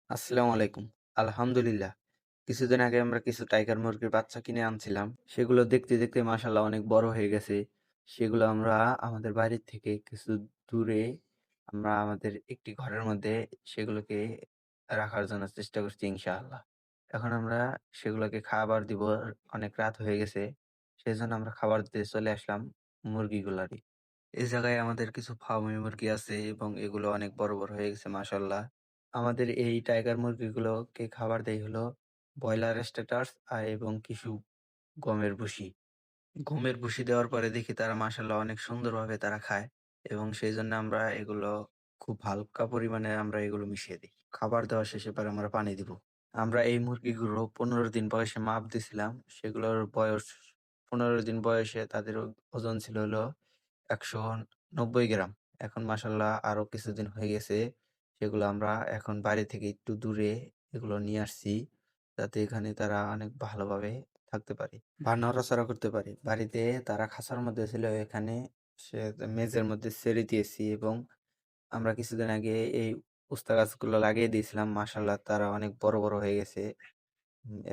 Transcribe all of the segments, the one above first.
আসসালামু আলাইকুম। আলহামদুলিল্লাহ। কিছুদিন আগে আমরা কিছু টাইগার মুরগির বাচ্চা কিনে আনছিলাম। সেগুলো দেখতে, দেখতে মাশাআল্লাহ অনেক বড় হয়ে গেছে। সেগুলো আমরা আমাদের বাড়ির থেকে কিছু দূরে আমরা আমাদের একটি ঘরের মধ্যে সেগুলোকে রাখার জন্য চেষ্টা করছি ইনশাআল্লাহ। এখন আমরা সেগুলোকে খাবার দিব। অনেক রাত হয়ে গেছে। সেজন্য আমরা খাবার দিতে চলে আসলাম মুরগিগুলারই। এই জায়গায় আমাদের কিছু ফার্মি মুরগি আছে এবং এগুলো অনেক বড়, বড় হয়ে গেছে মাশাআল্লাহ। আমাদের এই টাইগার মুরগিগুলোকে খাবার দেই হলো ব্রয়লার স্ট্যাটাস এবং কিছু গমের ভুসি। গমের ভুসি দেওয়ার পরে দেখি তারা মাশাআল্লাহ অনেক সুন্দরভাবে তারা খায় এবং সেইজন্য আমরা এগুলো খুব হালকা পরিমাণে আমরা এগুলো মিশিয়ে দিই। খাবার দেওয়া শেষে পরে আমরা পানি দিব। আমরা এই মুরগিগুলো ১৫ দিন বয়সে মাপ দিছিলাম। সেগুলোর বয়স ১৫ দিন বয়সে তাদের ওজন ছিল হলো ১৯০ গ্রাম। এখন মাশাআল্লাহ আরো কিছুদিন হয়ে গেছে। সেগুলো আমরা এখন বাড়ি থেকে একটু দূরে এগুলো নিয়ে আসছি। যাতে এখানে তারা অনেক ভালোভাবে থাকতে পারে বা নড়াচড়া করতে পারে। বাড়িতে তারা খাঁচার মধ্যে ছিল, এখানে সে মেঝের মধ্যে ছেড়ে দিয়েছি এবং আমরা কিছুদিন আগে এই উস্তা গাছগুলো লাগিয়ে দিয়েছিলাম। মাশাআল্লাহ তারা অনেক বড়, বড় হয়ে গেছে।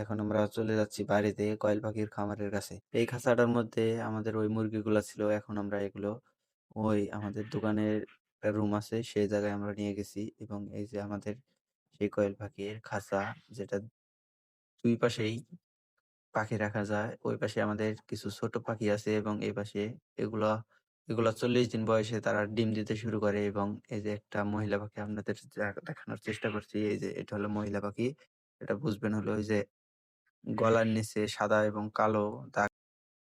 এখন আমরা চলে যাচ্ছি বাড়িতে কয়েল পাখির খামারের কাছে। এই খাঁচাটার মধ্যে আমাদের ওই মুরগিগুলা ছিল। এখন আমরা এগুলো ওই আমাদের দোকানের একটা রুম আছে, সেই জায়গায় আমরা নিয়ে গেছি এবং এই যে আমাদের সেই কয়েল পাখির খাঁচা, যেটা ২ পাশেই পাখি রাখা যায়। ওই পাশে আমাদের কিছু ছোট পাখি আছে এবং এই পাশে এগুলা এগুলা ৪০ দিন বয়সে তারা ডিম দিতে শুরু করে এবং এই যে একটা মহিলা পাখি আপনাদের দেখানোর চেষ্টা করছি। এই যে এটা হলো মহিলা পাখি। এটা বুঝবেন হলো ওই যে গলার নিচে সাদা এবং কালো দাগ